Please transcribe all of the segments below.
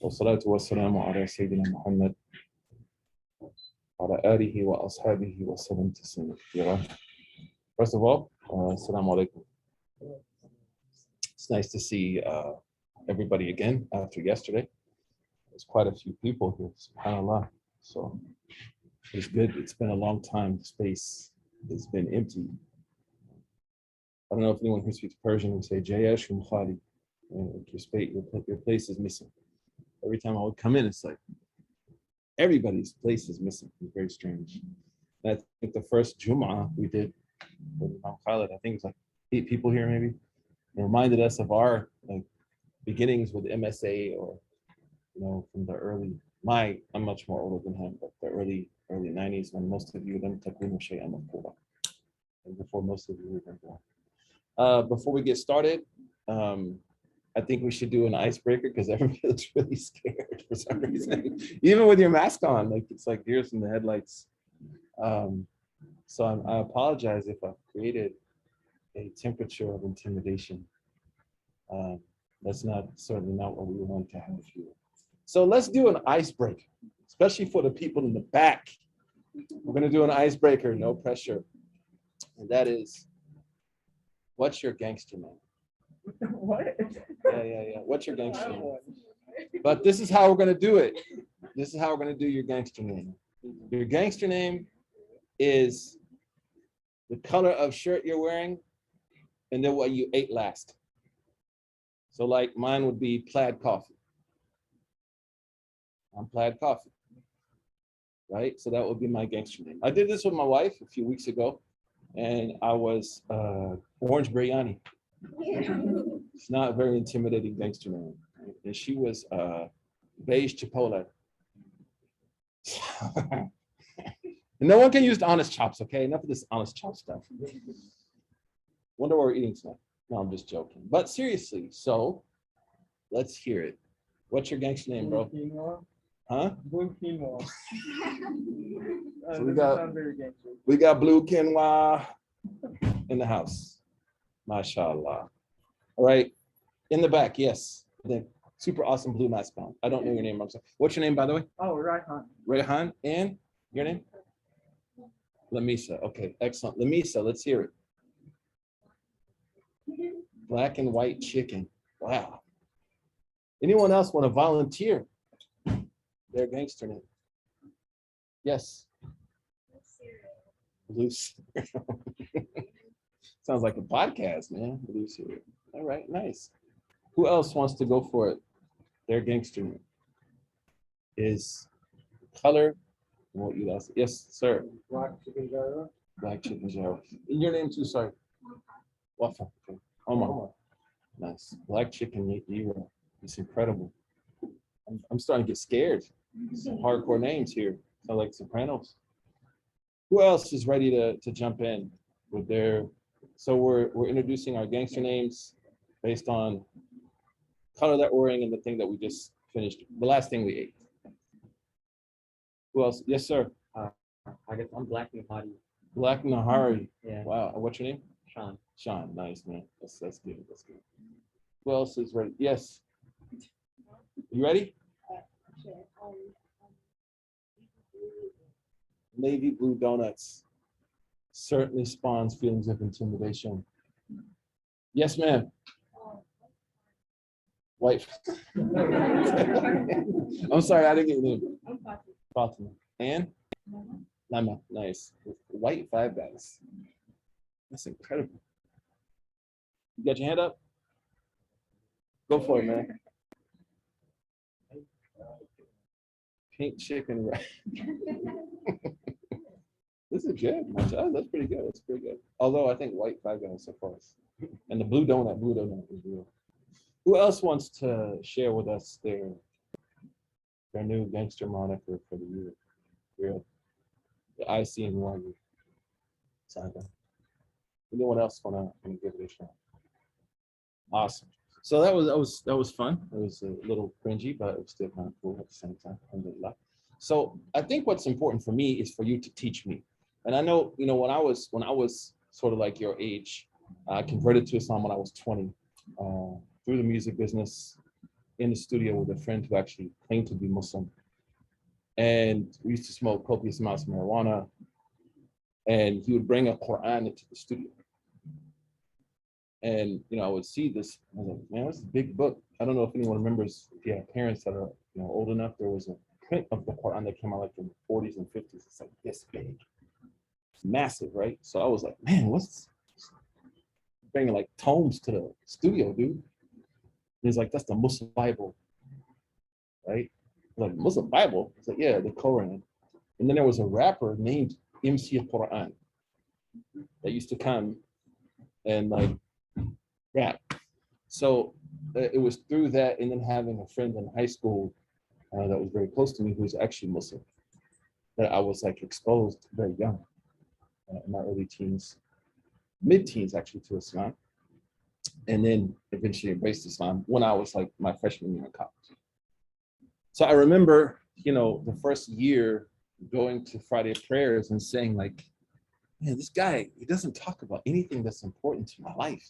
والصلاة والسلام على سيدنا محمد وعلى آله وأصحابه وسلم تسليما كثيرا. First of all, assalamu alaikum. It's nice to see everybody again after yesterday. There's quite a few people here, subhanAllah. So it's good. It's been a long time. The space has been empty. I don't know if anyone who speaks Persian would say, Jayesh Khali. Your place is missing. Every time I would come in, it's like everybody's place is missing. It's very strange. And I think the first Jum'ah we did with Imam Khalid, I think it was like 8 people here maybe. It reminded us of our beginnings with MSA, or from the early. I'm much more older than him, but the early 90s, when most of you didn't takunu shay'an mafkura, and before most of you were born. Before we get started, I think we should do an icebreaker because everybody looks really scared for some reason, even with your mask on. It's like deers in the headlights. So I apologize if I've created a temperature of intimidation. That's certainly not what we want to have here. So let's do an icebreaker, especially for the people in the back. We're going to do an icebreaker, no pressure. And that is, what's your gangster name? What? Yeah. What's your gangster name? But this is how we're going to do it. This is how we're going to do your gangster name. Your gangster name is the color of shirt you're wearing and then what you ate last. So like mine would be plaid coffee. I'm plaid coffee, right? So that would be my gangster name. I did this with my wife a few weeks ago, and I was orange biryani. It's not a very intimidating gangster name. And she was beige chipotle. No one can use the honest chops, okay? Enough of this honest chop stuff. Wonder what we're eating tonight. No, I'm just joking. But seriously, so let's hear it. What's your gangster name, bro? Huh? Blue quinoa. So we got blue quinoa in the house. MashaAllah. All right. In the back, yes. The super awesome blue mask on. I don't know your name. I'm sorry. What's your name, by the way? Oh, Rayhan. Rayhan. And your name? Lamisa. Okay, excellent. Lamisa, let's hear it. Black and white chicken. Wow. Anyone else want to volunteer their gangster name? Yes. Blue cereal. Sounds like a podcast, man. Blue cereal. All right, nice. Who else wants to go for it? Their gangster name is color. What you asked? Yes, sir. Black chicken gyro. Black chicken gyro. And your name too, sorry. Wafa. Okay. Omar. Nice. Black chicken gyro. It's incredible. I'm starting to get scared. Some hardcore names here. Sound like Sopranos. Who else is ready to jump in with their? So we're introducing our gangster names based on color that we're wearing and the thing that we just finished. The last thing we ate. Who else? Yes, sir. I guess I'm Black Nahari. Black Nahari. Yeah. Wow. What's your name? Sean. Sean. Nice, man. That's good. That's good. Who else is ready? Yes. You ready? Sure. Navy blue donuts certainly spawns feelings of intimidation. Yes, ma'am. White. I'm sorry, I didn't get your name. I'm Fatima. Fatima. And? Lama. Nice. White Five Guys. That's incredible. You got your hand up? Go for it, man. Pink chicken. This is good. That's pretty good. That's pretty good. Although I think white Five Guys so far. And the blue donut is real. Who else wants to share with us their new gangster moniker for the year? Real. The ICNYU. Saga. Anyone else wanna give it a shot? Awesome. So that was fun. It was a little cringy, but it was still kind of cool at the same time. Alhamdulillah. So I think what's important for me is for you to teach me. And I know, when I was sort of like your age, I converted to Islam when I was 20 through the music business. in the studio with a friend who actually claimed to be Muslim. And we used to smoke copious amounts of marijuana. And he would bring a Quran into the studio. And I would see this. I was like, man, what's this big book? I don't know if anyone remembers. If you have parents that are old enough, there was a print of the Quran that came out like in the 40s and 50s. It's like this big, it's massive, right? So I was like, man, what's bringing like tomes to the studio, dude? And he's like, that's the Muslim Bible, right? Like Muslim Bible? It's like, yeah, the Quran. And then there was a rapper named MC Quran that used to come and like rap. So it was through that, and then having a friend in high school that was very close to me who was actually Muslim, that I was like exposed very young, in my early teens, mid-teens actually, to Islam, and then eventually embraced Islam when I was like my freshman year in college. So I remember, the first year going to Friday prayers and saying like, man, this guy, he doesn't talk about anything that's important to my life.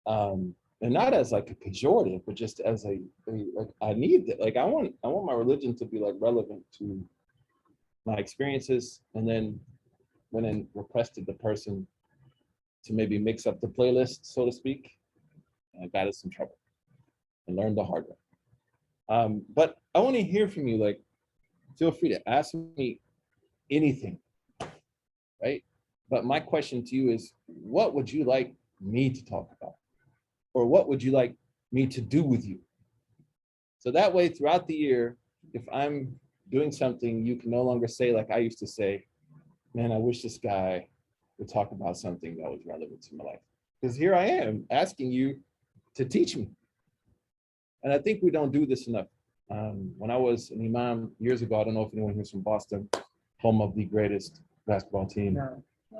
And not as like a pejorative, but just as like I need that. Like I want my religion to be like relevant to my experiences. And then when I requested the person to maybe mix up the playlist, so to speak, I got in some trouble and learned the hard way. But I want to hear from you. Like, feel free to ask me anything, right? But my question to you is, what would you like me to talk about? Or what would you like me to do with you? So that way, throughout the year, if I'm doing something, you can no longer say, like I used to say, man, I wish this guy would talk about something that was relevant to my life. Because here I am asking you to teach me. And I think we don't do this enough. When I was an imam years ago, I don't know if anyone here's from Boston, home of the greatest basketball team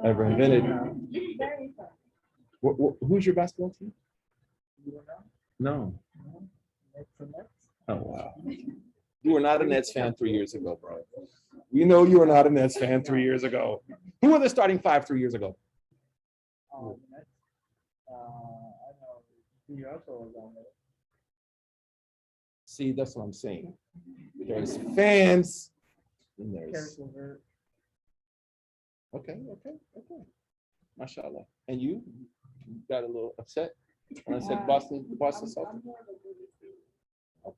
ever invented. Who's your basketball team? No. Oh, wow. You were not a Nets fan 3 years ago, bro. We know you were not a Nets fan 3 years ago. Who were the starting five 3 years ago? I know. You also was on there. See, that's what I'm saying. There's fans, and there's. Okay. Mashallah. And you got a little upset when I said Boston Celtics? Okay.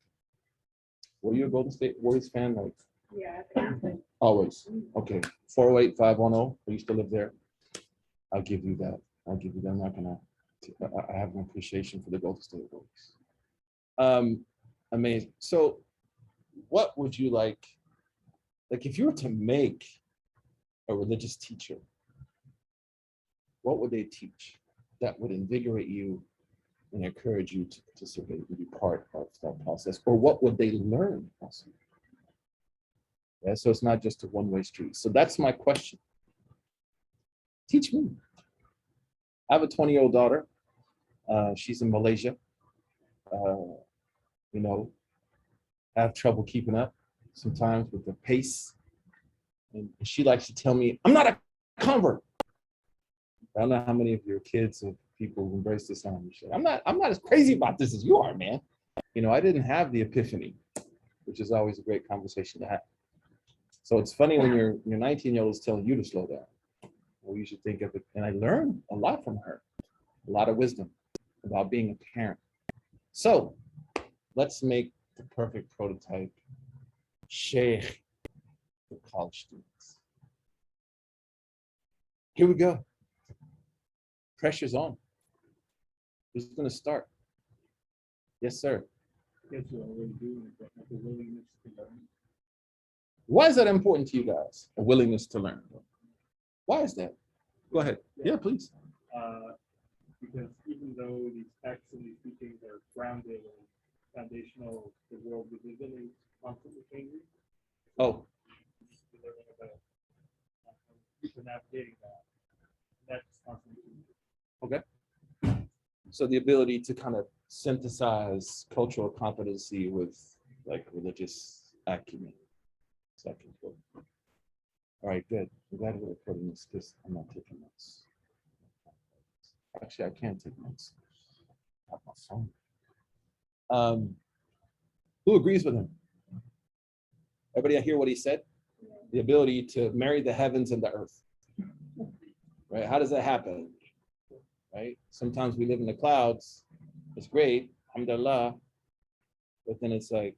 Were you a Golden State Warriors fan? Like, Yeah. always. Okay. 408-510. I used to live there. I'll give you that. I'm not gonna. I have an appreciation for the Golden State Warriors. Amazing. So, what would you like if you were to make a religious teacher, what would they teach that would invigorate you and encourage you to participate and be part of that process? Or what would they learn also? Yeah, so it's not just a one-way street. So that's my question. Teach me. I have a 20-year-old daughter. She's in Malaysia. I have trouble keeping up sometimes with the pace. And she likes to tell me, I'm not a convert. I don't know how many of your kids or people who embrace this on. I'm not as crazy about this as you are, man. I didn't have the epiphany, which is always a great conversation to have. So it's funny when your 19-year-old is telling you to slow down. Well, you should think of it. And I learned a lot from her, a lot of wisdom about being a parent. So let's make the perfect prototype Sheikh for college students. Here we go. Pressure's on. Who's going to start? Yes, sir. Yes, you already do. But the willingness to learn. Why is that important to you guys? A willingness to learn. Why is that? Go ahead. Yeah, please. Because even though these texts and these teachings are grounded and foundational, the world we live in is constantly changing. Oh. We're learning about navigating that. That's constantly changing. Okay. So the ability to kind of synthesize cultural competency with like religious acumen. Second. All right, good. I'm glad we're recording this because I'm not taking notes. Actually, I can't take notes. I have my phone. Who agrees with him? Everybody hear what he said? The ability to marry the heavens and the earth. Right? How does that happen? Right? Sometimes we live in the clouds. It's great, alhamdulillah, but then it's like,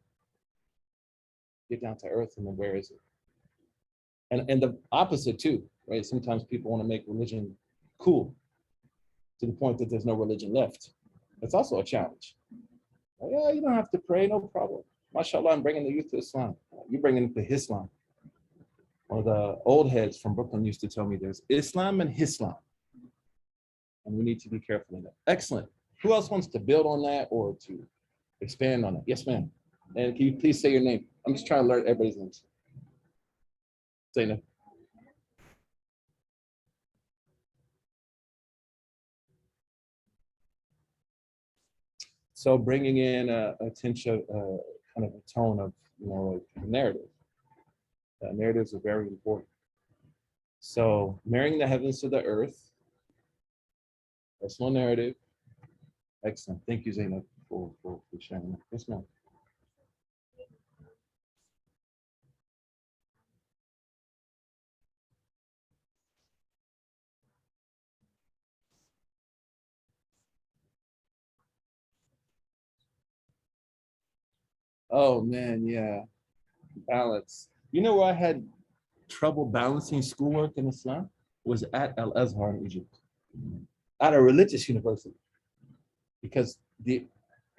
get down to earth, and then where is it? And the opposite too, right? Sometimes people want to make religion cool to the point that there's no religion left. That's also a challenge. Like, yeah, you don't have to pray, no problem. MashaAllah, I'm bringing the youth to Islam. You bring them to Islam. One of the old heads from Brooklyn used to tell me there's Islam and Islam. And we need to be careful in that. Excellent. Who else wants to build on that or to expand on it? Yes, ma'am. And can you please say your name? I'm just trying to learn everybody's names. Zainab. So bringing in a tension, kind of a tone of, like narrative. Narratives are very important. So marrying the heavens to the earth, personal narrative. Excellent. Thank you, Zainab, for sharing that. Yes, ma'am. Oh man, yeah. Balance. You know where I had trouble balancing schoolwork in Islam? Was at Al Azhar in Egypt, at a religious university, because the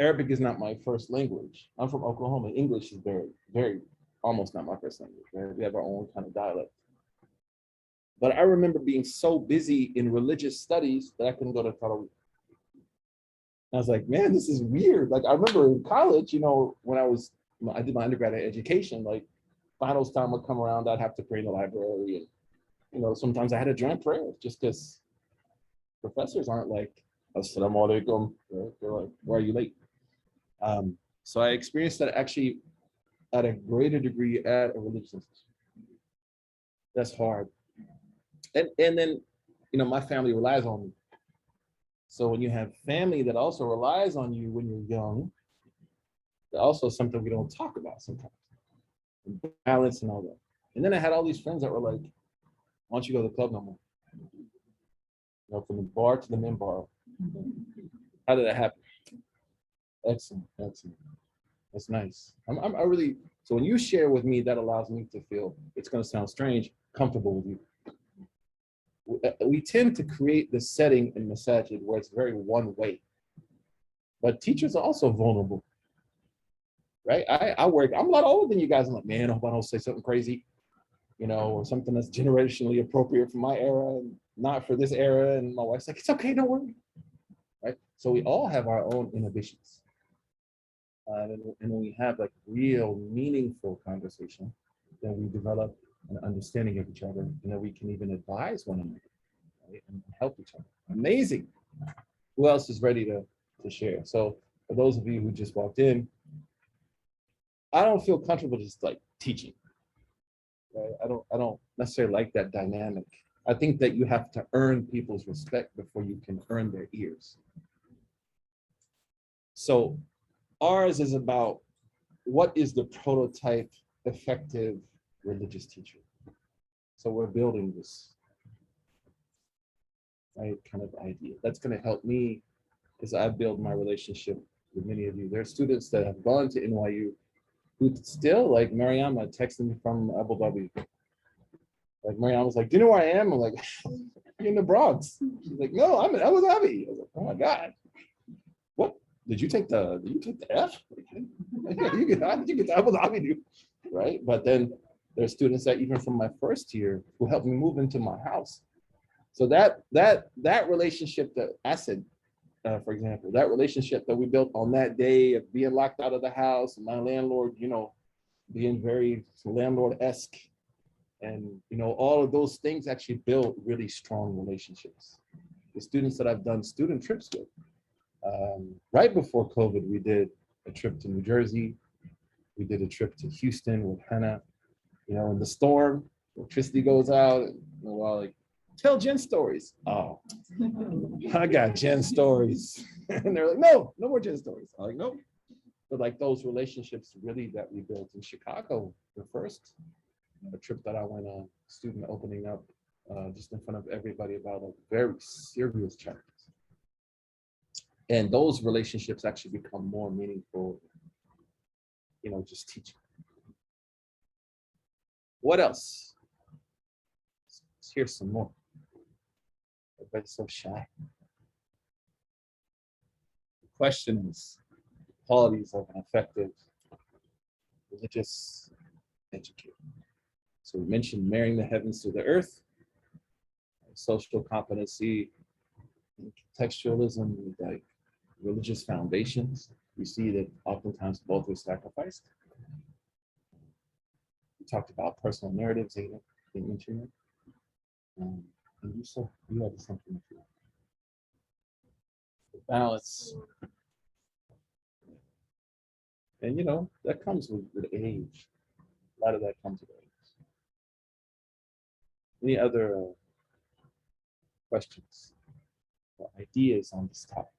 Arabic is not my first language. I'm from Oklahoma. English is very, very almost not my first language. Right? We have our own kind of dialect. But I remember being so busy in religious studies that I couldn't go to Tarawih. I was like, man, this is weird. Like I remember in college, when I did my undergraduate education, like finals time would come around, I'd have to pray in the library. And, sometimes I had to join prayer just because professors aren't like, Assalamu alaikum. They're like, why are you late? So I experienced that actually at a greater degree at a religious institution. That's hard. And then, my family relies on me. So when you have family that also relies on you when you're young, that's also something we don't talk about sometimes. And balance and all that. And then I had all these friends that were like, why don't you go to the club no more? From the bar to the minbar. How did that happen? Excellent. That's nice. I really, so when you share with me, that allows me to feel, it's going to sound strange, comfortable with you. We tend to create the setting in masajid where it's very one way, but teachers are also vulnerable, right? I'm a lot older than you guys. I'm like, man, I hope I don't say something crazy, or something that's generationally appropriate for my era and not for this era. And my wife's like, it's okay, don't worry, right? So we all have our own inhibitions. And when we have like real meaningful conversation, then we develop an understanding of each other, and then we can even advise one another, right? And help each other. Amazing. Who else is ready to share? So for those of you who just walked in, I don't feel comfortable just like teaching. Right? I don't necessarily like that dynamic. I think that you have to earn people's respect before you can earn their ears. So ours is about what is the prototype effective religious teacher. So we're building this right kind of idea. That's going to help me as I build my relationship with many of you. There are students that have gone to NYU who still, like Mariama texted me from Abu Dhabi. Like Mariama was like, do you know where I am? I'm like, you're in the Bronx. She's like, no, I'm in Abu Dhabi. I was like, oh my God. What? Did you take the F? How did you get to Abu Dhabi, dude? Right? But then there's students that even from my first year who helped me move into my house. So that relationship that I said, for example, that relationship that we built on that day of being locked out of the house and my landlord, being very landlord-esque, and all of those things actually build really strong relationships. The students that I've done student trips with, right before COVID, we did a trip to New Jersey. We did a trip to Houston with Hannah. In the storm, electricity goes out, and like, tell Jen stories. Oh, I got Jen stories. And they're like, no more Jen stories. I'm like, nope. but like those relationships really that we built in Chicago, the first trip that I went on, student opening up just in front of everybody about a very serious challenge. And those relationships actually become more meaningful, just teaching. What else? Let's hear some more. Everybody's so shy. The question is qualities of an effective religious educator. So we mentioned marrying the heavens to the earth, social competency, contextualism, like religious foundations. We see that oftentimes both are sacrificed. We talked about personal narratives, Zayna, they mentioned it. And you had something to do. The balance. And that comes with age. A lot of that comes with age. Any other questions or ideas on this topic?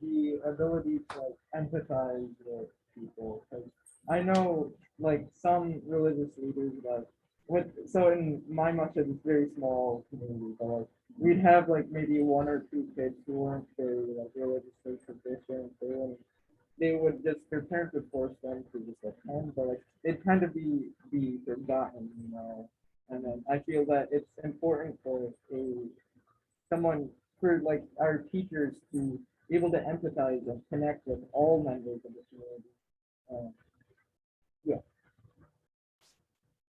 The ability to empathize with people. I know some religious leaders so in my much of this very small community, but we'd have maybe one or two kids who weren't very religiously proficient. Their parents would force them to just attend, but it'd kind of be forgotten, And then I feel that it's important for someone for our teachers to be able to empathize and connect with all members of the community.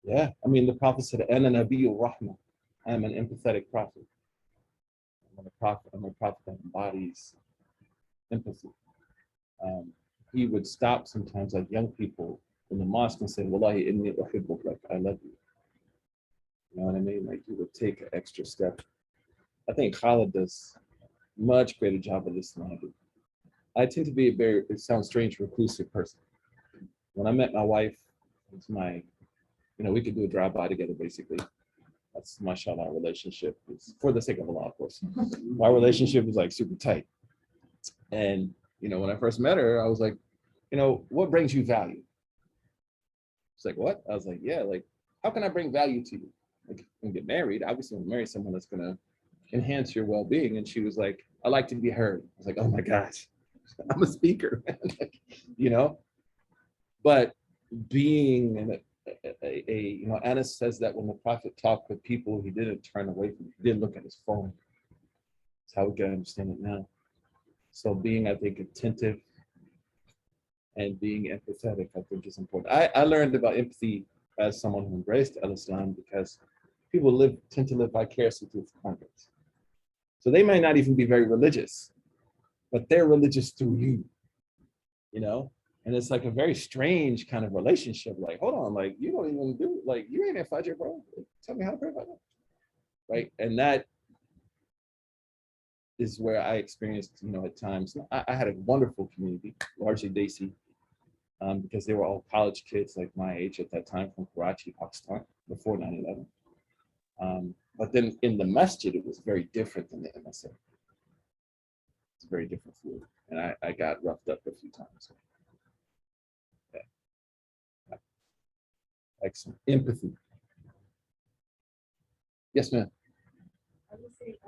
Yeah, I mean, the prophet said, "Ana Nabiyyu Rahma." I am an empathetic prophet. I'm a prophet that embodies empathy. He would stop sometimes, like young people in the mosque, and say, "Wallahi inni uhibbuk," like I love you. You know what I mean? Like he would take an extra step. I think Khalid does a much greater job of this than I do. I tend to be it sounds strange, reclusive person. When I met my wife, it's we could do a drive-by together, basically. That's mashallah, our relationship is, for the sake of Allah, of course. Our relationship is super tight. And, when I first met her, I was like, what brings you value? She's like, what? I was like, yeah, how can I bring value to you? When get married, obviously when marry someone that's gonna enhance your well-being. And she was like, I like to be heard. I was like, oh my gosh, I'm a speaker, but being Anas says that when the prophet talked with people, he didn't turn away from it. He didn't look at his phone. That's how we can understand it now. So being, I think, attentive and being empathetic, I think is important. I learned about empathy as someone who embraced Islam because people tend to live vicariously through converts. So they may not even be very religious, but they're religious through you, And it's a very strange kind of relationship. Hold on, you don't even do, you ain't at Fajr, bro. Tell me how to pray about that. Right? And that is where I experienced, at times, I had a wonderful community, largely Desi, because they were all college kids like my age at that time from Karachi, Pakistan, before 9/11. But then in the masjid, it was very different than the MSA. It's a very different feel. And I got roughed up a few times. Yeah. Excellent. Empathy. Yes, ma'am. I would say,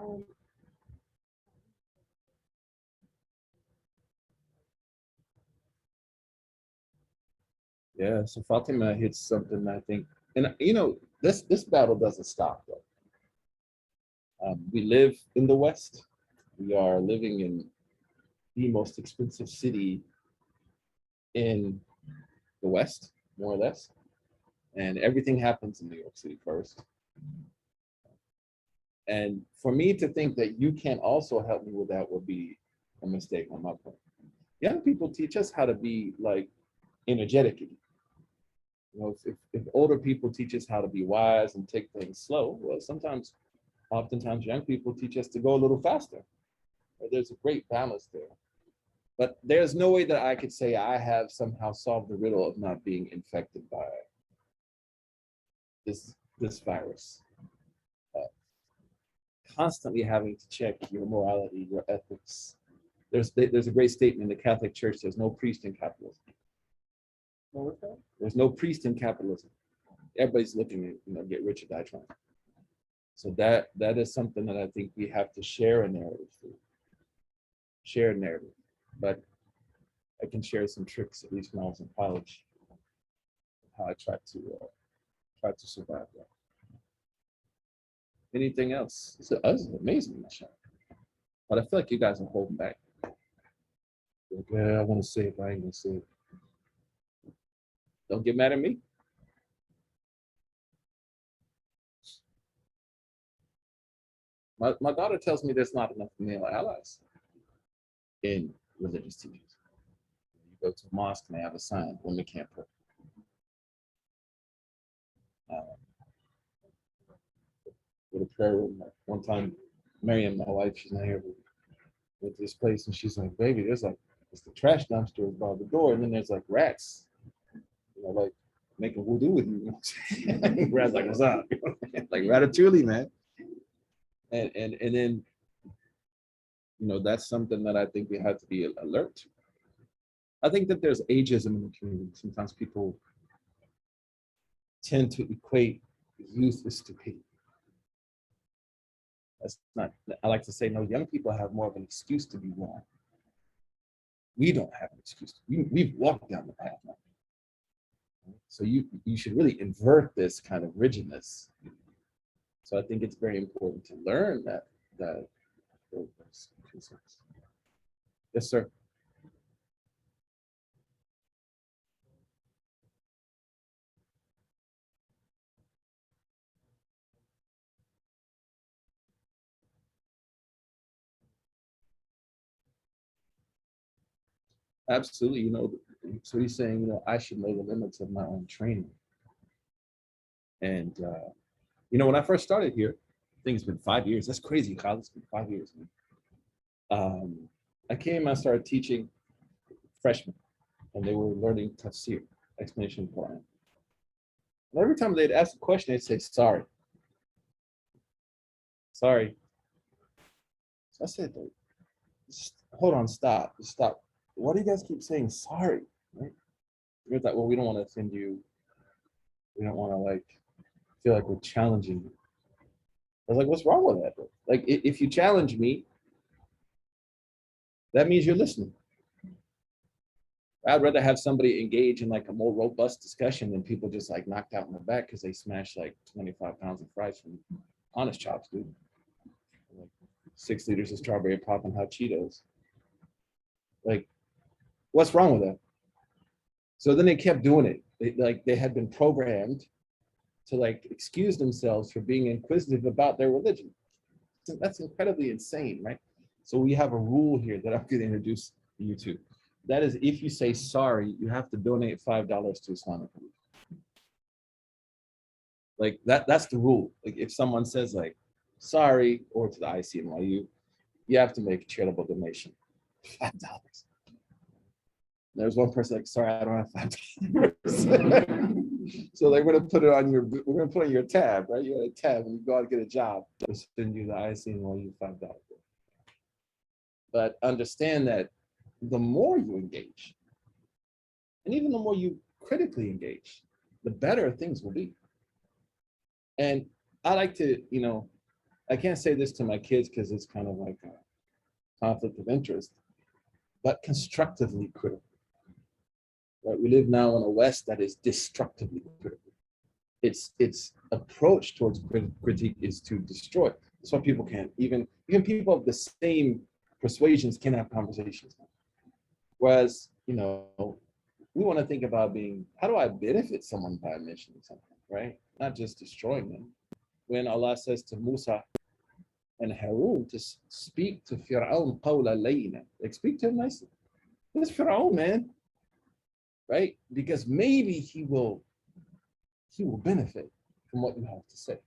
Yeah, so Fatima hits something, I think, and this battle doesn't stop though. We live in the West. We are living in the most expensive city in the West, more or less, and everything happens in New York City first. And for me to think that you can also help me with that would be a mistake on my part. Young people teach us how to be energetic. If older people teach us how to be wise and take things slow, well, oftentimes young people teach us to go a little faster. There's a great balance there. But there's no way that I could say I have somehow solved the riddle of not being infected by this virus. constantly having to check your morality, your ethics. There's a great statement in the Catholic Church, there's no priest in capitalism. What was that? There's no priest in capitalism. Everybody's looking to, get rich or die trying. So that is something that I think we have to share a narrative through. Share a narrative. But I can share some tricks, at least when I was in college, how I tried to survive that. Anything else? This is amazing, Michelle. But I feel like you guys are holding back. Like, yeah, I want to say it, but I ain't gonna say it. Don't get mad at me. My daughter tells me there's not enough male allies in religious teachings. You go to a mosque and they have a sign, women can't pray. With a prayer room. One time, Miriam, my wife, she's not here, went to this place and she's like, baby, it's the trash dumpster by the door, and then there's like rats, like making wudu with you. Rats like, what's up? Like ratatouille, man. And then, that's something that I think we have to be alert to. I think that there's ageism in the community. Sometimes people tend to equate youth with stupidity. That's not, I like to say, no, young people have more of an excuse to be wrong. We don't have an excuse. We've walked down the path now. So you should really invert this kind of rigidness. So I think it's very important to learn that those concerns. Yes, sir. Absolutely. So he's saying, I should know the limits of my own training. And, when I first started here, I think it's been 5 years. That's crazy, Kyle. It's been 5 years, man. I came, I started teaching freshmen, and they were learning tafsir, explanation of Quran. And every time they'd ask a question, they'd say, sorry. Sorry. So I said, hold on, stop. Why do you guys keep saying sorry? Right? You're like, well, we don't want to offend you. We don't want to feel like we're challenging you. I was like, what's wrong with that? Like, if you challenge me, that means you're listening. I'd rather have somebody engage in a more robust discussion than people just knocked out in the back because they smashed 25 pounds of fries from Honest Chops, dude. 6 liters of strawberry pop and hot Cheetos. What's wrong with that? So then they kept doing it. They had been programmed to excuse themselves for being inquisitive about their religion. So that's incredibly insane, right? So we have a rule here that I'm going to introduce you to. That is, if you say sorry, you have to donate $5 to Islamic relief. That's the rule. If someone says sorry, or to the ICNYU, you have to make a charitable donation. $5. There's one person sorry, I don't have $5. So we're gonna put it on your tab, right? You got a tab when you go out and get a job. They'll send you the ICNYU $5. But understand that the more you engage, and even the more you critically engage, the better things will be. And I like to, I can't say this to my kids because it's kind of like a conflict of interest, but constructively critical. Right? We live now in a West that is destructively critical. Its approach towards critique is to destroy. That's why people can't, even people of the same persuasions can have conversations. Whereas, we want to think about how do I benefit someone by mentioning something, right? Not just destroying them. When Allah says to Musa and Harun to speak to Fir'aun qawla layna, speak to him nicely. It's Fir'aun, man, right? Because maybe he will benefit from what you have to say.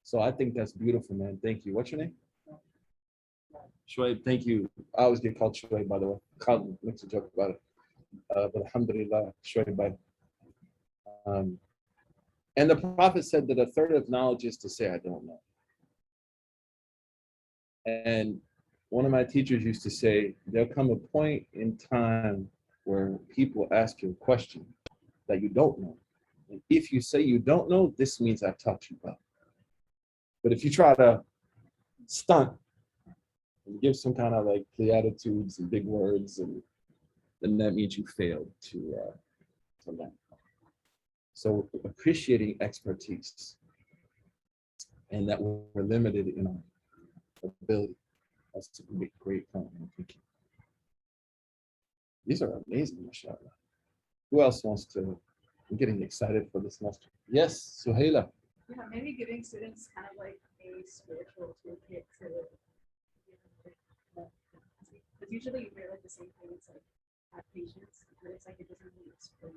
So I think that's beautiful, man. Thank you. What's your name? Shoaib, thank you. I always get called Shoaib, by the way. Khalid makes a joke about it. But alhamdulillah, Shoaib. And the Prophet said that a third of knowledge is to say, I don't know. And one of my teachers used to say, there'll come a point in time where people ask you a question that you don't know. And if you say you don't know, this means I've taught you well. But if you try to stunt and give some kind of like platitudes and big words, and then that means you failed to learn. So appreciating expertise and that we're limited in our ability. That's a great point. Thank you. These are amazing, mashallah. Who else wants to? I'm getting excited for this semester. Yes, Suhaila. Yeah, maybe giving students kind of like a spiritual toolkit to, because usually you hear like the same thing. It's like have patience, but it's like it doesn't really explain.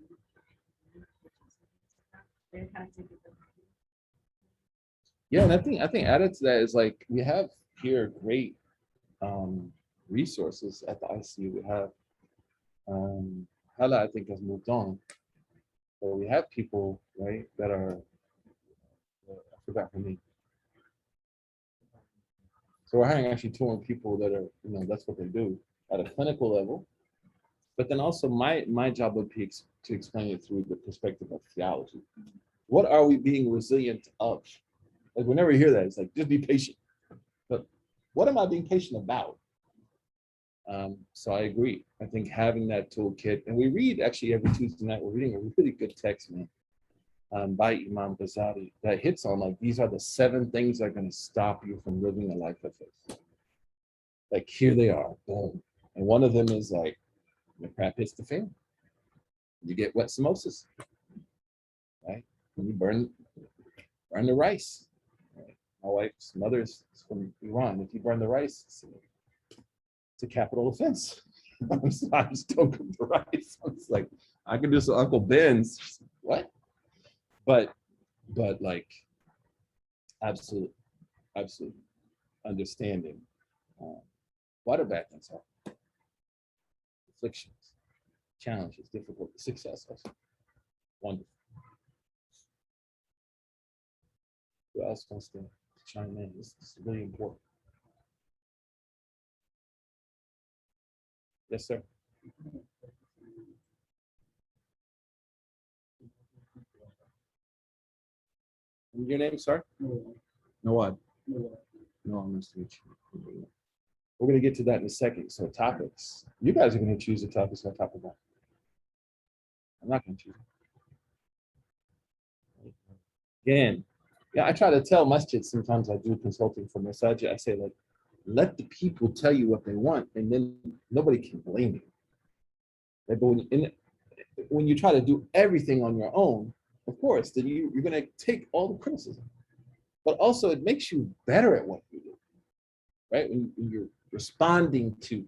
They kind of take it. Yeah, and I think added to that is like we have here great resources at the ICU. We have Hala, I think, has moved on. So we have people, right, that are I forgot her name. So we're having actually touring people that are, that's what they do at a clinical level. But then also my job would be to explain it through the perspective of theology. What are we being resilient of? Like whenever you hear that, it's like, just be patient. But what am I being patient about? So I agree. I think having that toolkit, and we read actually every Tuesday night, we're reading a really good text, man, by Imam Ghazali that hits on like, these are the 7 things that are going to stop you from living a life of faith. Like here they are, boom. And one of them is like, the crap hits the fan. You get wet samosas, right? When you burn the rice. Right? My wife's mother's from Iran. If you burn the rice, it's a capital offense. I just don't cook the rice. It's like, I can do some Uncle Ben's. What? But like, absolute understanding what a bad things are. Afflictions, challenges, difficult, success also. Wonderful. Who else wants to chime in? This is really important. Yes, sir. And your name, sir? No what? No, I'm nice to meet you. We're going to get to that in a second. So topics. You guys are going to choose the topics I talk about. I'm not going to choose. Again, yeah, I try to tell masjid sometimes I do consulting for masajid. I say like, let the people tell you what they want, and then nobody can blame you. Like, but when you try to do everything on your own, of course, then you're going to take all the criticism. But also, it makes you better at what you do, right? When you're responding to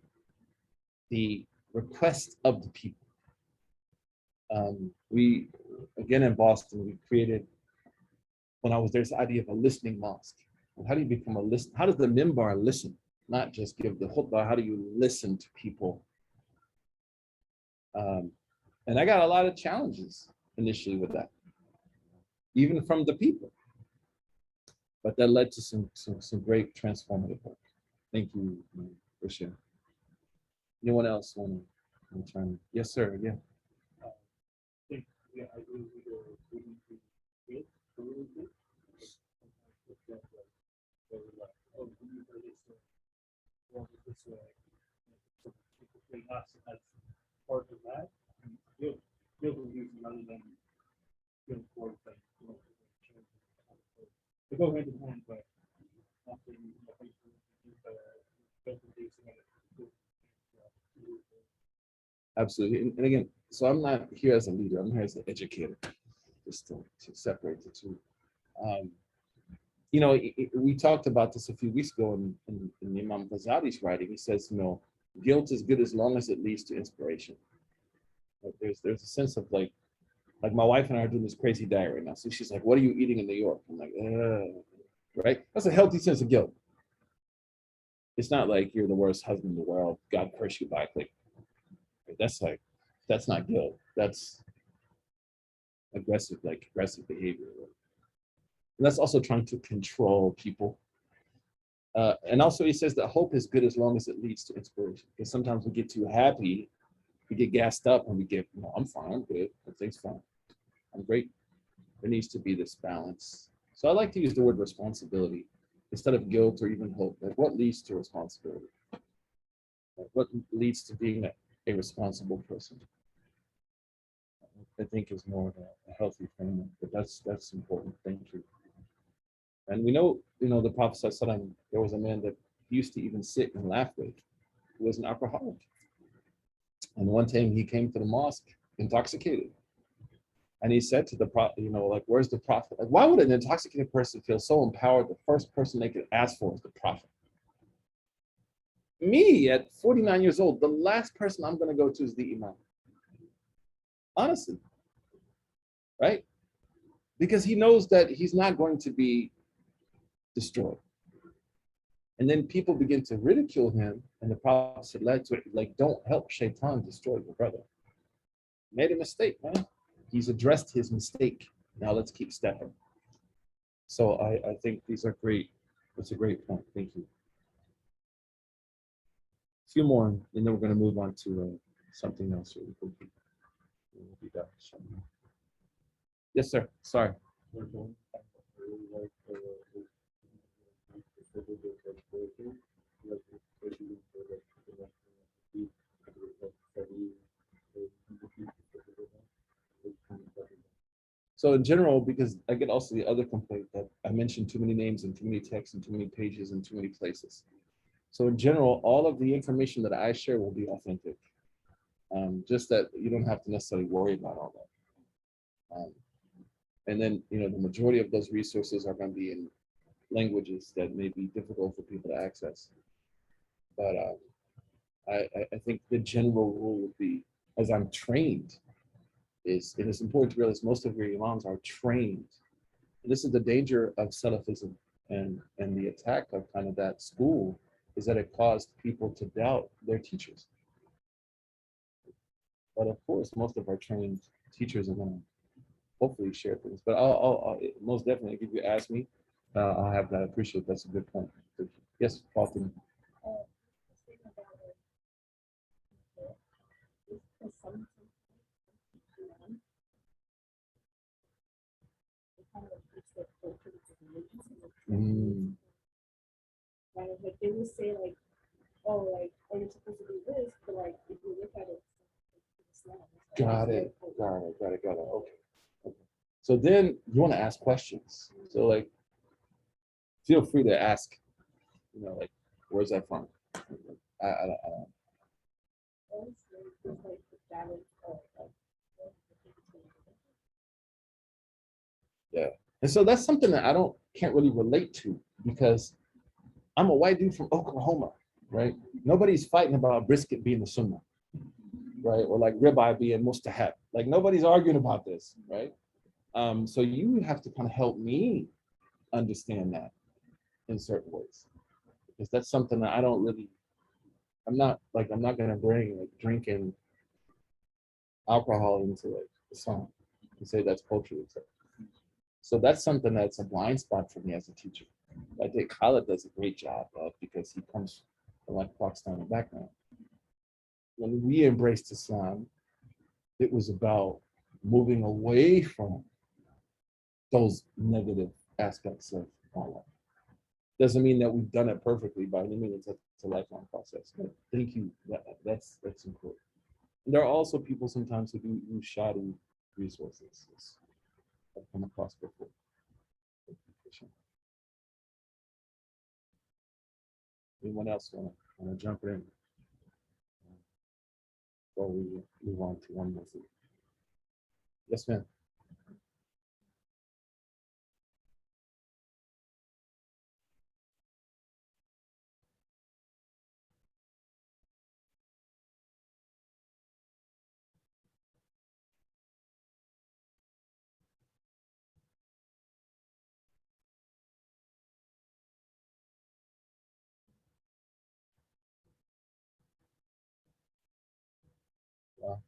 the request of the people. We, again in Boston, we created, when I was there, this idea of a listening mosque. And how do you become a listen? How does the mimbar listen? Not just give the khutbah, how do you listen to people? And I got a lot of challenges initially with that, even from the people. But that led to some great transformative work. Thank you for sharing. Anyone else want to chime in? Yes, sir. Yeah. I think, yeah, I agree with you. Wouldn't be good, a little bit. Oh, you heard this way. Well, this way. People play us as part of that. You'll use rather than feel forward that they go hand in hand, but after you Absolutely. And again, so I'm not here as a leader, I'm here as an educator, just to separate the two. We talked about this a few weeks ago in Imam Ghazali's writing. He says, guilt is good as long as it leads to inspiration. But there's a sense of like my wife and I are doing this crazy diet right now. So she's like, what are you eating in New York? I'm like, right? That's a healthy sense of guilt. It's not like you're the worst husband in the world. God curse you by a click. That's not guilt. That's aggressive behavior. And that's also trying to control people. And also he says that hope is good as long as it leads to inspiration. Because sometimes we get too happy, we get gassed up, and we get, no, I'm fine, I'm good, everything's fine, I'm great. There needs to be this balance. So I like to use the word responsibility instead of guilt or even hope. Like what leads to responsibility? Like what leads to being a responsible person? I think is more of a healthy framework, but that's important. Thank you. And we know, the Prophet ﷺ, there was a man that used to even sit and laugh with, who was an alcoholic. And one time he came to the mosque intoxicated. And he said to the Prophet, like, where's the Prophet? Like, why would an intoxicated person feel so empowered? The first person they could ask for is the Prophet. Me at 49 years old, the last person I'm going to go to is the Imam. Honestly, right? Because he knows that he's not going to be destroyed. And then people begin to ridicule him, and the Prophet said, like, don't help Shaitan destroy your brother. Made a mistake, man. He's addressed his mistake. Now let's keep stepping. So I think these are great. That's a great point. Thank you. A few more, and then we're going to move on to something else. We'll be done. Yes, sir. Sorry. So in general, because I get also the other complaint that I mentioned too many names and too many texts and too many pages and too many places. So in general, all of the information that I share will be authentic. Just that you don't have to necessarily worry about all that. And then, the majority of those resources are going to be in languages that may be difficult for people to access. But I think the general rule would be, as I'm trained, it is important to realize most of your imams are trained. And this is the danger of Salafism and the attack of kind of that school, is that it caused people to doubt their teachers. But of course, most of our trained teachers are going to hopefully share things. But I'll most definitely, if you ask me, I'll have that. I appreciate that's a good point. Yes, Fatima. Mm, Right? Like they will say like, oh, like, oh, you're supposed to do this, but like if you look at it, it's not. got it. Okay. So then you want to ask questions. So like, feel free to ask, like, where's that from? I Yeah. And so that's something that can't really relate to, because I'm a white dude from Oklahoma, right? Nobody's fighting about brisket being the sunnah, right? Or like ribeye being mustahab. Like nobody's arguing about this, right? So you have to kind of help me understand that in certain ways, because that's something that I'm not gonna bring like drinking alcohol into like the song and say that's culturally acceptable. So that's something that's a blind spot for me as a teacher. I think Khaled does a great job of, because he comes from like Pakistani background. When we embraced Islam, it was about moving away from those negative aspects of our life. Doesn't mean that we've done it perfectly by any means. It's a lifelong process. But thank you. That's important. And there are also people sometimes who do use shoddy resources. I've come across before. Anyone else want to jump in before we move on to one more thing? Yes, ma'am. Wow.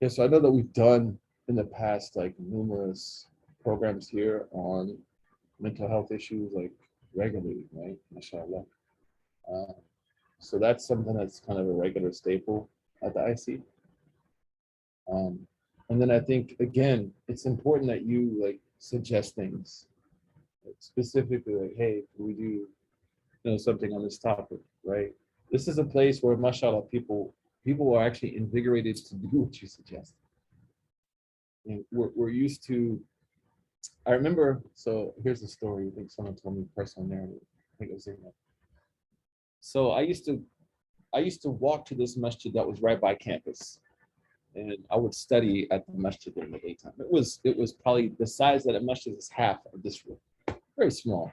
Yeah, so I know that we've done in the past like numerous programs here on mental health issues like regularly, right? Mashallah. Uh, so that's something that's kind of a regular staple at the IC. Um, and then I think again, it's important that you like suggest things, like, specifically like, hey, can we do something on this topic, right? This is a place where, mashallah, people are actually invigorated to do what you suggest. And we're used to. I remember. So here's the story. I think someone told me personal narrative. I think it was in that. So I used to walk to this masjid that was right by campus, and I would study at the masjid during the daytime. It was probably the size that a masjid is half of this room, very small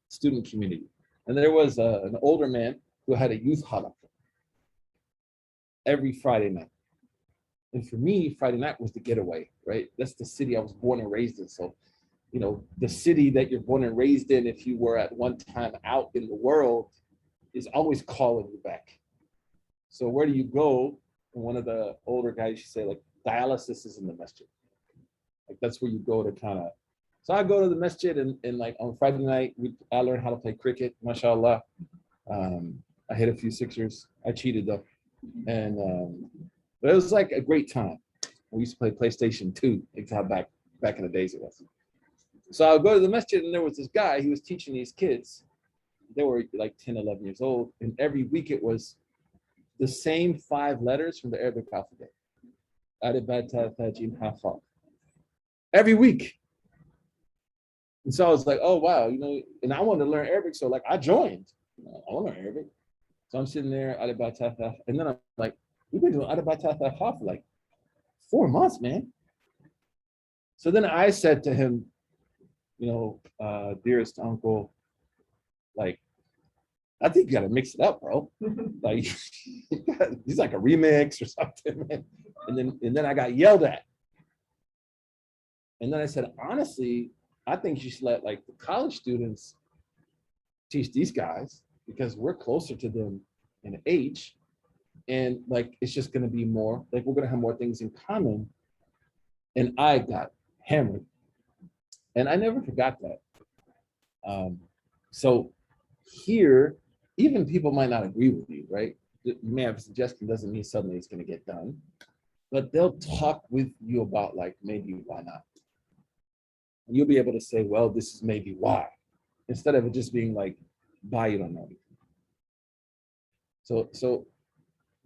student community. And there was an older man who had a youth halaqah every Friday night. And for me, Friday night was the getaway, right? That's the city I was born and raised in. So, the city that you're born and raised in, if you were at one time out in the world, is always calling you back. So where do you go? And one of the older guys used to say, like, dialysis is in the masjid. Like, that's where you go to kind of. So I go to the masjid, and like on Friday night, I learned how to play cricket, mashallah. I hit a few sixers. I cheated though. And but it was like a great time. We used to play PlayStation 2. It's how back in the days it was. So I'll go to the masjid, and there was this guy. He was teaching these kids. They were like 10, 11 years old. And every week it was the same 5 letters from the Arabic alphabet. Alif, Ba, Ta, Tha, Jim, Ha, Fa. Every week. And so I was like, oh, wow. And I wanted to learn Arabic. So like I joined. I want to learn Arabic. So I'm sitting there, Alif, Ba, Ta, Tha. And then I'm like, we've been doing Alif, Ba, Ta, Tha, Fa for like 4 months, man. So then I said to him, dearest uncle, like, I think you got to mix it up, bro. Like, he's like a remix or something, man. And then I got yelled at. And then I said, honestly, I think you should let like the college students teach these guys because we're closer to them in age. And like, it's just going to be more, like, we're going to have more things in common. And I got hammered. And I never forgot that. So here, even people might not agree with you, right? You may have a suggestion, doesn't mean suddenly it's going to get done. But they'll talk with you about like, maybe why not? And you'll be able to say, well, this is maybe why, instead of it just being like, why you don't know anything. So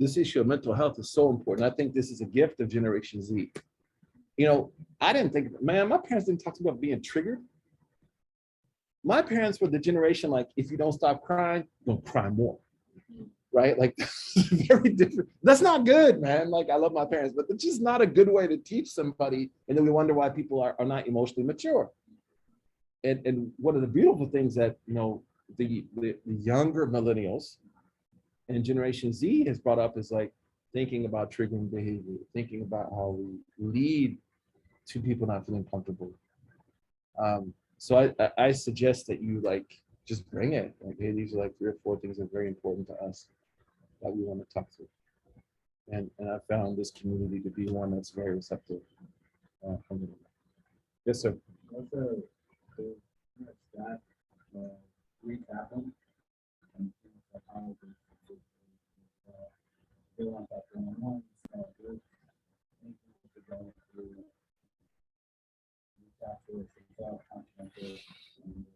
this issue of mental health is so important. I think this is a gift of Generation Z. I didn't think, man, my parents didn't talk to me about being triggered. My parents were the generation, like, if you don't stop crying, you're gonna cry more, right? Like, very different. That's not good, man. Like, I love my parents, but it's just not a good way to teach somebody. And then we wonder why people are not emotionally mature. And one of the beautiful things that, the younger millennials and Generation Z has brought up is like thinking about triggering behavior, thinking about how we lead to people not feeling comfortable. So I suggest that you like just bring it. Like, hey, these are like 3 or 4 things that are very important to us that we want to talk to. And I found this community to be one that's very receptive. Yes, sir. What's the stat recap them and how they want that going on? Good. Going through recap this and continental and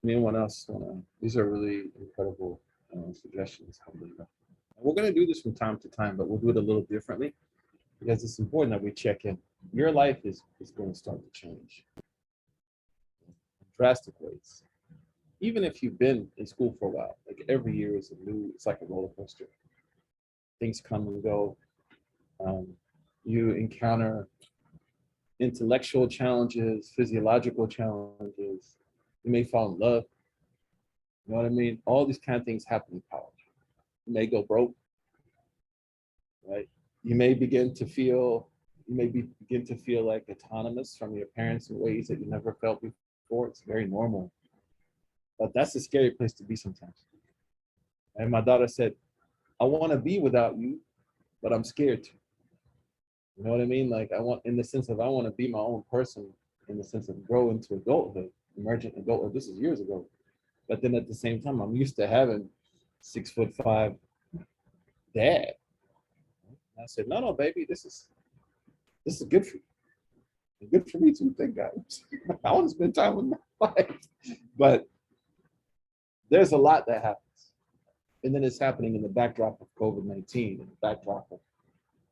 Anyone else wanna? These are really incredible suggestions. Alhamdulillah. We're gonna do this from time to time, but we'll do it a little differently because it's important that we check in. Your life is going to start to change in drastic ways. Even if you've been in school for a while, like every year is it's like a roller coaster. Things come and go. You encounter intellectual challenges, physiological challenges. You may fall in love. You know what I mean? All these kind of things happen in college. You may go broke, right? You may begin to feel, begin to feel like autonomous from your parents in ways that you never felt before. It's very normal. But that's a scary place to be sometimes. And my daughter said, I want to be without you, but I'm scared to. You know what I mean? Like I want, in the sense of I want to be my own person, in the sense of grow into adulthood, emergent adulthood. This is years ago. But then at the same time, I'm used to having 6'5" dad. And I said, no, baby, this is good for you. Good for me too, thank God. I want to spend time with my wife. But there's a lot that happens. And then it's happening in the backdrop of COVID-19, in the backdrop of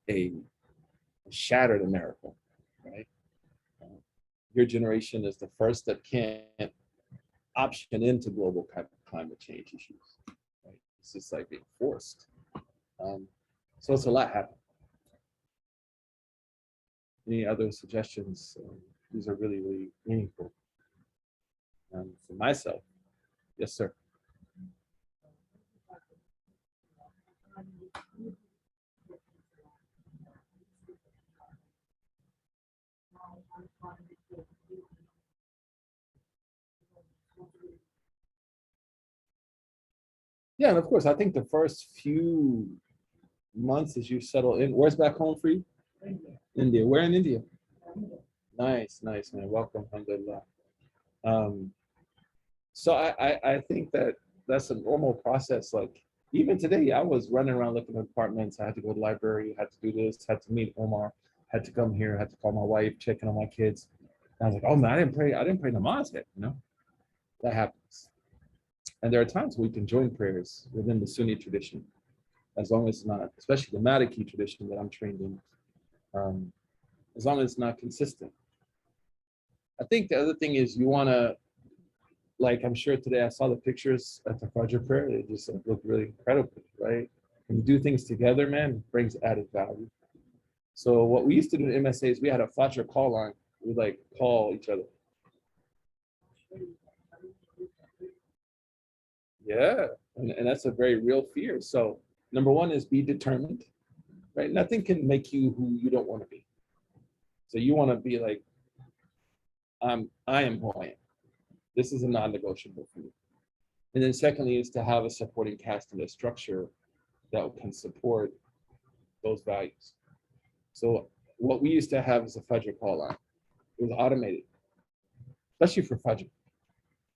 a shattered America, right? Your generation is the first that can't option into global climate change issues. Right? It's just like being forced. So it's a lot happening. Any other suggestions? These are really, really meaningful. For myself, yes, sir. Yeah, and of course, I think the first few months as you settle in, where's back home for you? India. Where in India? Nice, nice, man. Welcome, alhamdulillah. So I think that that's a normal process. Like even today, I was running around looking at apartments. I had to go to the library, had to do this, had to meet Omar, had to come here, had to call my wife, checking on my kids. And I was like, oh man, I didn't pray namaz yet, you know? That happens. And there are times we can join prayers within the Sunni tradition, as long as it's not, especially the Maliki tradition that I'm trained in, as long as it's not consistent. I think the other thing is you want to, like I'm sure today I saw the pictures at the Fajr prayer, they just look really incredible, right? When you do things together, man, it brings added value. So what we used to do in MSA is we had a Fajr call line. We like call each other. Yeah, and that's a very real fear. So number one is be determined, right? Nothing can make you who you don't want to be. So you want to be like, I am who I am. This is a non-negotiable for me. And then secondly is to have a supporting cast and a structure that can support those values. So what we used to have is a Fajr call line. It was automated, especially for Fajr.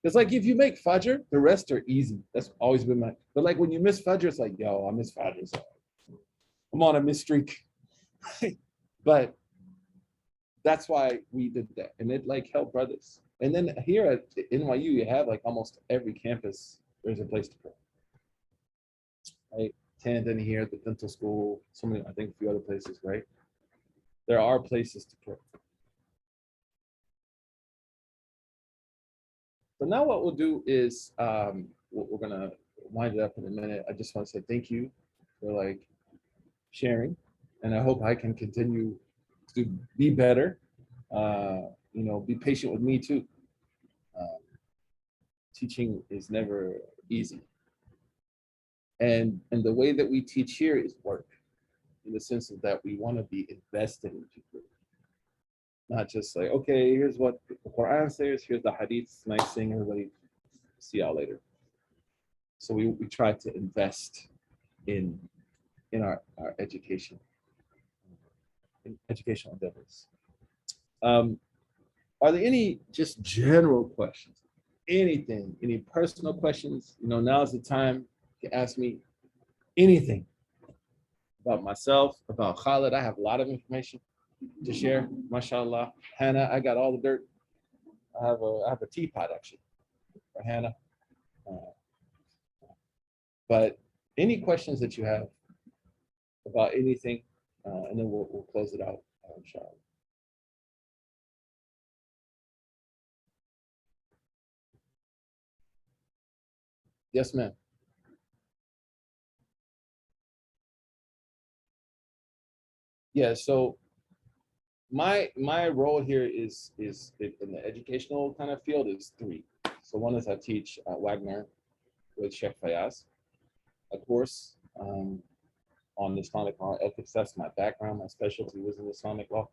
It's like if you make Fajr, the rest are easy. That's always been my, but like when you miss Fajr, it's like, yo, I miss Fajr. So I'm on a miss streak. But that's why we did that. And it like helped brothers. And then here at NYU, you have like almost every campus, there's a place to pray. Right? Tandon here, the dental school, so many, I think a few other places, right? There are places to pray. So now what we'll do is we're gonna wind it up in a minute. I just want to say thank you for like sharing, and I hope I can continue to be better. You know, be patient with me too. Teaching is never easy, and the way that we teach here is work, in the sense of that we want to be invested in people. Not just like, okay, here's what the Quran says, here's the hadith, nice thing, everybody, see y'all later. So we try to invest in our education, in educational endeavors. Are there any just general questions? Anything, any personal questions? You know, now's the time to ask me anything about myself, about Khalid. I have a lot of information to share, mashallah. Hannah, I got all the dirt. I have a teapot actually for Hannah. But any questions that you have about anything, and then we'll close it out, inshallah. Yes, ma'am. Yeah, so my role here is in the educational kind of field is three. So one is I teach Wagner, with Sheikh Fayaz, a course on Islamic law and ethics. That's my background. My specialty was in Islamic law.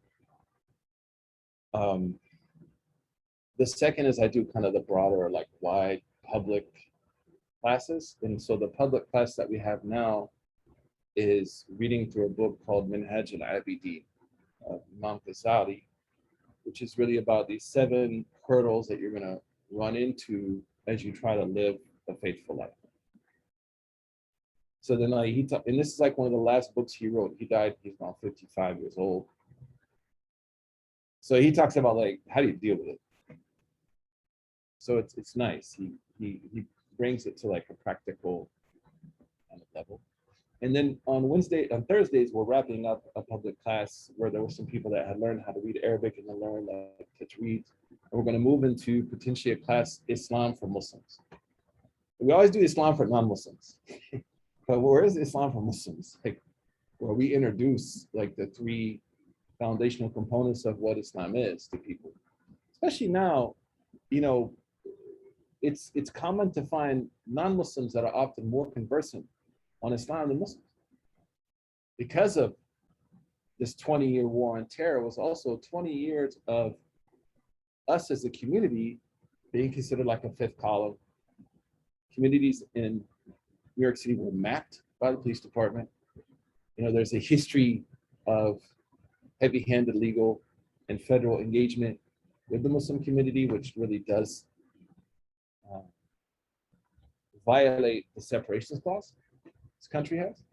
The second is I do kind of the broader, like wide public classes. And so the public class that we have now is reading through a book called Minhaj al-Abidin of Imam Ghazali, which is really about these 7 hurdles that you're gonna run into as you try to live a faithful life. So then like and this is like one of the last books he wrote. He died, he's now 55 years old. So he talks about like, how do you deal with it? So it's nice. He brings it to like a practical kind of level. And then on Thursdays, we're wrapping up a public class where there were some people that had learned how to read Arabic and then learned like tajweed. And we're going to move into potentially a class, Islam for Muslims. We always do Islam for non-Muslims. But where is Islam for Muslims? Like where we introduce like the 3 foundational components of what Islam is to people. Especially now, you know, it's common to find non-Muslims that are often more conversant on Islam than Muslims. Because of this 20-year war on terror was also 20 years of us as a community being considered like a 5th column. Communities in New York City were mapped by the police department. You know, there's a history of heavy-handed legal and federal engagement with the Muslim community, which really does violate the separations clause this country has.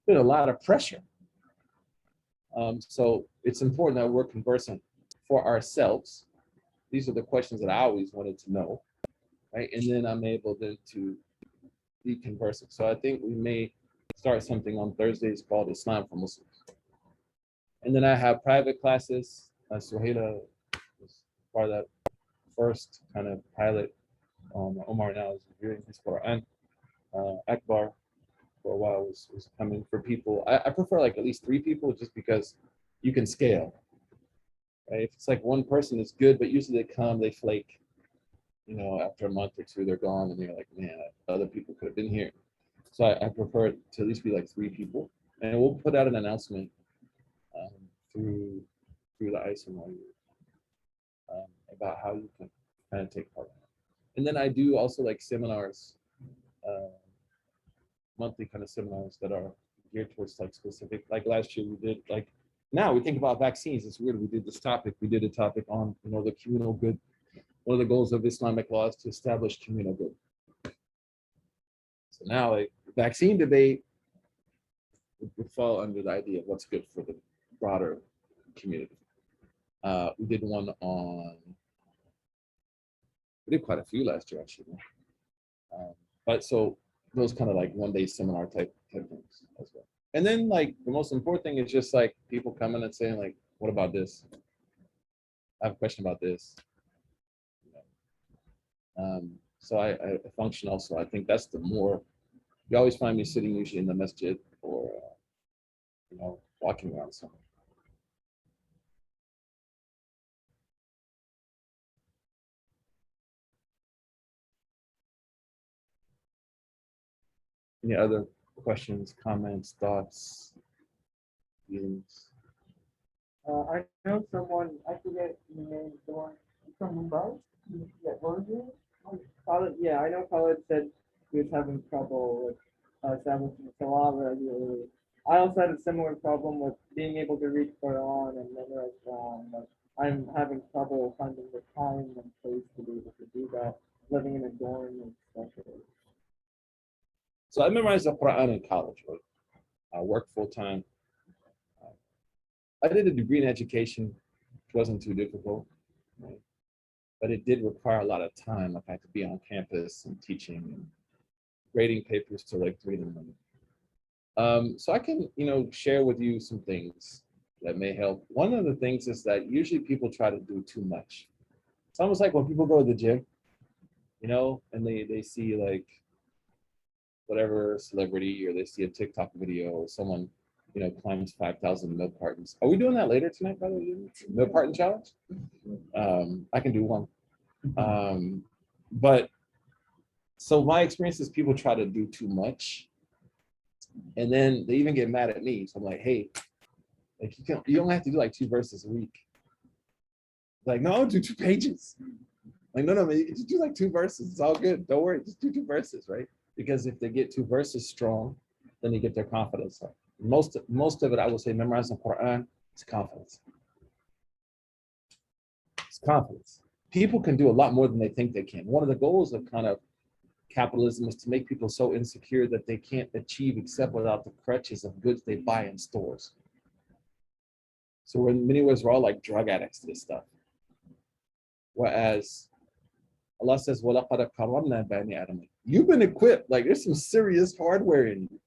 Been a lot of pressure. So it's important that we're conversant for ourselves. These are the questions that I always wanted to know, right? And then I'm able then to be conversant. So I think we may start something on Thursdays called Islam for Muslims. And then I have private classes. Suhaila was part of that first kind of pilot. Omar now is reviewing his Quran. Akbar for a while was coming for people. I prefer like at least 3 people just because you can scale. Right? If it's like one person, it's good, but usually they come, they flake. You know, after a month or 2, they're gone, and you're like, man, other people could have been here. So I prefer it to at least be like 3 people, and we'll put out an announcement through the ISMYU about how you can kind of take part. And then I do also like seminars, monthly kind of seminars that are geared towards like specific. Like last year we did like, now we think about vaccines. It's weird. We did this topic. We did a topic on, you know, the communal good. One of the goals of Islamic law is to establish communal good. So now a vaccine debate would fall under the idea of what's good for the broader community. We did one on, we did quite a few last year actually. But so those kind of like one-day seminar type things as well. And then like the most important thing is just like people coming and saying like, what about this? I have a question about this. So I function also. I think that's the more, you always find me sitting usually in the masjid or, you know, walking around somewhere. Any other questions, comments, thoughts, feelings? I know someone, I forget the name, the one from Mumbai. Yeah, what was it? Khalid, yeah, I know Khalid said he was having trouble with establishing Salah regularly. I also had a similar problem with being able to read Quran and memorize Quran, but I'm having trouble finding the time and place to be able to do that, living in a dorm and especially. So I memorized the Quran in college, right? I worked full time. I did a degree in education, which wasn't too difficult, right? But it did require a lot of time. Like I had to be on campus and teaching and grading papers till like 3 in the morning. So I can, you know, share with you some things that may help. One of the things is that usually people try to do too much. It's almost like when people go to the gym, you know, and they see like whatever celebrity, or they see a TikTok video or someone, you know, climbs 5,000 milk cartons. Are we doing that later tonight, by the way? Milk carton challenge? I can do one. But So my experience is people try to do too much, and then they even get mad at me. So I'm like, hey, like you only have to do like 2 verses a week. Like, no, I'll do 2 pages. Like, no, man, just do like 2 verses. It's all good. Don't worry, just do 2 verses, right? Because if they get 2 verses strong, then they get their confidence up. Most of it, I will say, memorizing the Quran is confidence. It's confidence. People can do a lot more than they think they can. One of the goals of kind of capitalism is to make people so insecure that they can't achieve except without the crutches of goods they buy in stores. So in many ways, we're all like drug addicts to this stuff. Whereas Allah says, وَلَقَدْ كَرَّمْنَا بَنِي آدَمَ. You've been equipped. Like there's some serious hardware in you.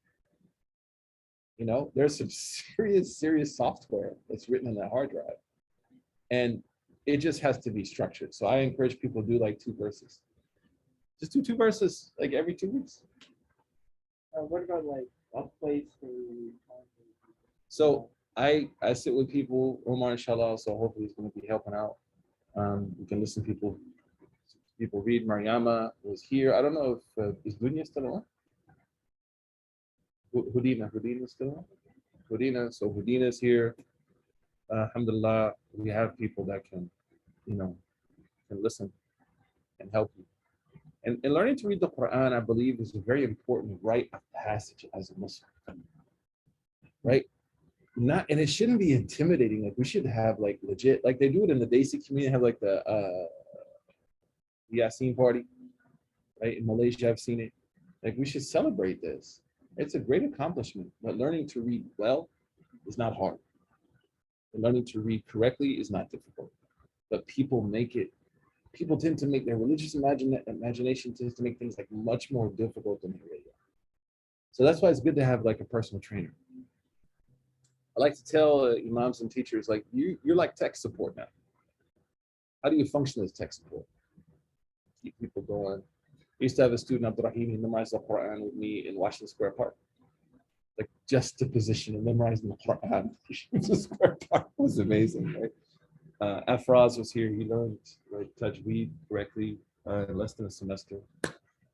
You know, there's some serious software that's written on that hard drive. And it just has to be structured. So I encourage people to do like 2 verses. Just do 2 verses like every 2 weeks. What about like a place for you? So I sit with people, Omar inshallah, so hopefully he's going to be helping out. We can listen to people read. Mariama was here. I don't know if is Dunya still on? Hudina is still on? Hudina, so Hudina's here. Alhamdulillah, we have people that can, you know, can listen and help you. And learning to read the Quran, I believe, is a very important rite of passage as a Muslim, right? And it shouldn't be intimidating. Like we should have like legit, like they do it in the Desi community, have like the Yasin party, right? In Malaysia, I've seen it. Like we should celebrate this. It's a great accomplishment, but learning to read well is not hard. And learning to read correctly is not difficult. But people tend to make their religious imagination tends to make things like much more difficult than they really are. So that's why it's good to have like a personal trainer. I like to tell imams and teachers, like you're like tech support now. How do you function as tech support? Keep people going. I used to have a student, Abdurrahim, he memorized the Quran with me in Washington Square Park. Like just the position of memorizing the Quran in Washington Square Park was amazing, right? Afraz was here. He learned right tajweed correctly in less than a semester.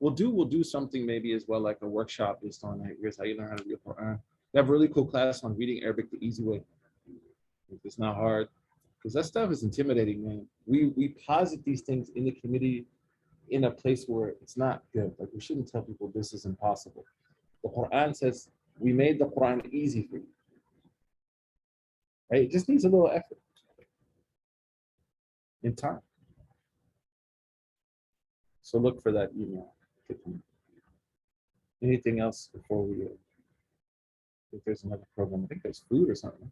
We'll do something maybe as well, like a workshop based on like, here's how you learn how to read the Quran. We have a really cool class on reading Arabic the easy way. It's not hard, because that stuff is intimidating, man. We posit these things in the community in a place where it's not good. Like we shouldn't tell people this is impossible. The Quran says we made the Quran easy for you. Right? It just needs a little effort in time. So look for that email. Anything else before we if there's another program? I think there's food or something.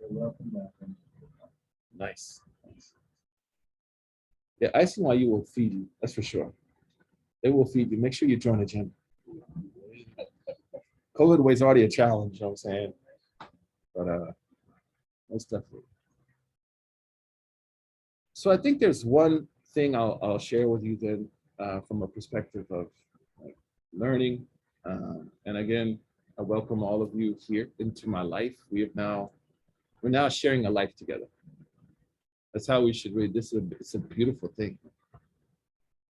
You're welcome back. Nice. Yeah, ICYU will feed you. That's for sure. They will feed you. Make sure you join the gym. COVID weight's already a challenge, you know what I'm saying? But most definitely. So I think there's one thing I'll share with you then from a perspective of like, learning. And again, I welcome all of you here into my life. We're now sharing a life together. That's how we should read. It's a beautiful thing.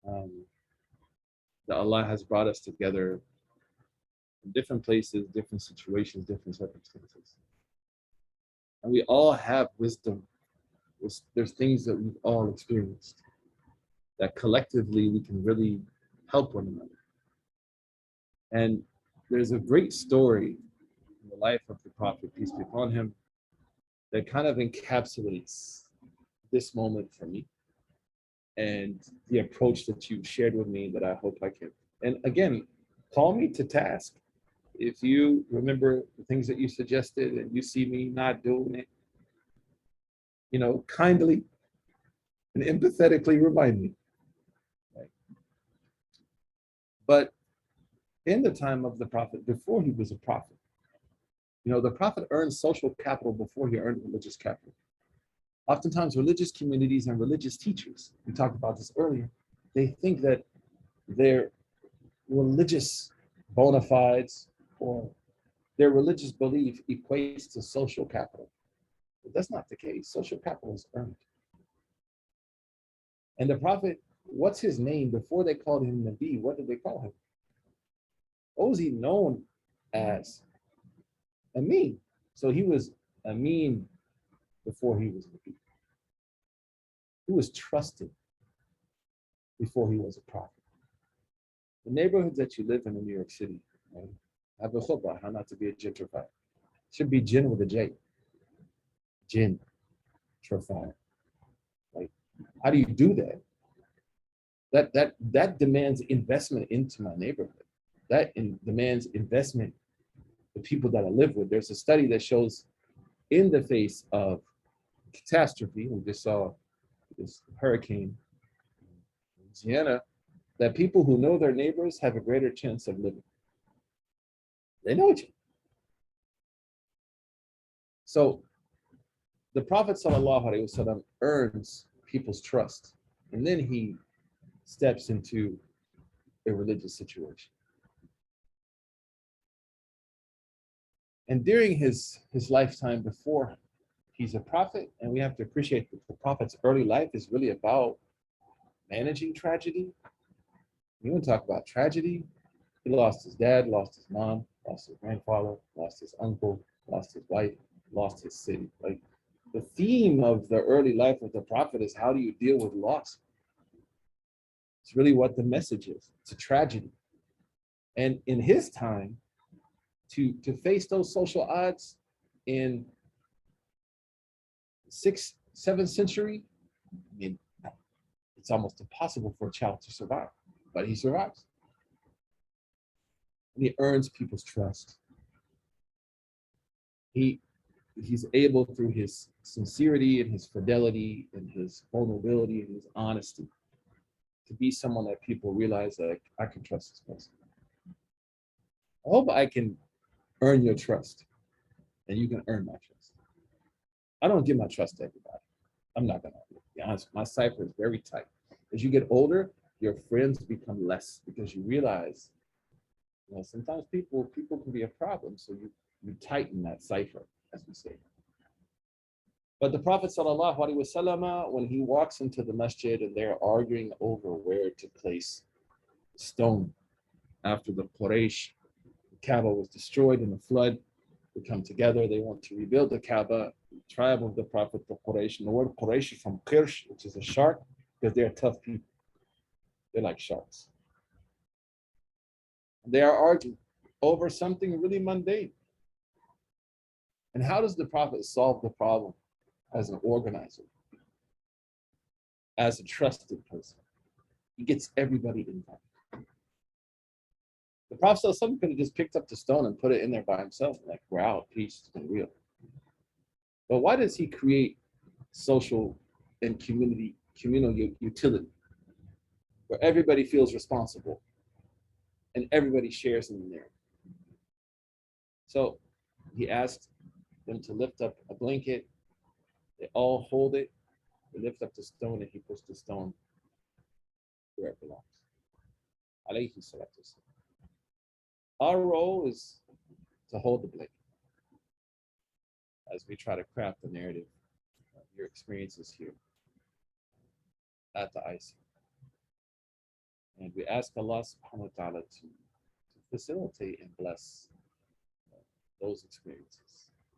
That Allah has brought us together in different places, different situations, different circumstances. And we all have wisdom. There's things that we've all experienced that collectively we can really help one another. And there's a great story in the life of the Prophet, peace be upon him, that kind of encapsulates this moment for me and the approach that you shared with me that I hope I can. And again, call me to task. If you remember the things that you suggested and you see me not doing it, you know, kindly and empathetically remind me. Right? But in the time of the Prophet, before he was a prophet, you know, the Prophet earned social capital before he earned religious capital. Oftentimes, religious communities and religious teachers, we talked about this earlier, they think that their religious bona fides or their religious belief equates to social capital. But that's not the case. Social capital is earned. And the Prophet What's his name before they called him Nabi? What did they call him? What was he known as? Amin. So he was Amin before he was Nabi. He was trusted before he was a prophet. The neighborhoods that you live in New York City, right, have a khutbah, how not to be a gentrifier. Should be jinn with a J. Jinn, gentrifier. Like, how do you do that? That demands investment into my neighborhood. Demands investment the people that I live with. There's a study that shows in the face of catastrophe, we just saw this hurricane in Louisiana, that people who know their neighbors have a greater chance of living. They know each other. So the Prophet ﷺ earns people's trust, and then he steps into a religious situation. And during his lifetime before he's a prophet, and we have to appreciate that the prophet's early life is really about managing tragedy. You want to talk about tragedy? He lost his dad, lost his mom, lost his grandfather, lost his uncle, lost his wife, lost his city. Like, the theme of the early life of the prophet is how do you deal with loss? It's really what the message is. It's a tragedy. And in his time, to face those social odds in 6th, 7th century, I mean, it's almost impossible for a child to survive, but he survives. And he earns people's trust. He's able, through his sincerity and his fidelity and his vulnerability and his honesty, to be someone that people realize that I can trust this person. I hope I can earn your trust and you can earn my trust. I don't give my trust to everybody. I'm not gonna be honest. My cipher is very tight. As you get older, your friends become less because you realize, sometimes people can be a problem. So you tighten that cipher, as we say. But the Prophet ﷺ, when he walks into the masjid and they're arguing over where to place the stone after the Quraysh, the Kaaba was destroyed in the flood, they come together, they want to rebuild the Kaaba. The tribe of the Prophet, the Quraysh, and the word Quraysh is from Qirsh, which is a shark, because they're tough people. They're like sharks. They are arguing over something really mundane. And how does the Prophet solve the problem as an organizer, as a trusted person? He gets everybody involved. The Prophet could have just picked up the stone and put it in there by himself, like, we're out, peace, it's been real. But why does he create social and communal utility, where everybody feels responsible and everybody shares in the narrative? So he asked them to lift up a blanket. They all hold it. They lift up the stone, and he puts the stone where it belongs. Alayhi salatu wasalam. Our role is to hold the blanket as we try to craft the narrative of your experiences here at the IC. And we ask Allah subhanahu wa ta'ala to facilitate and bless those experiences.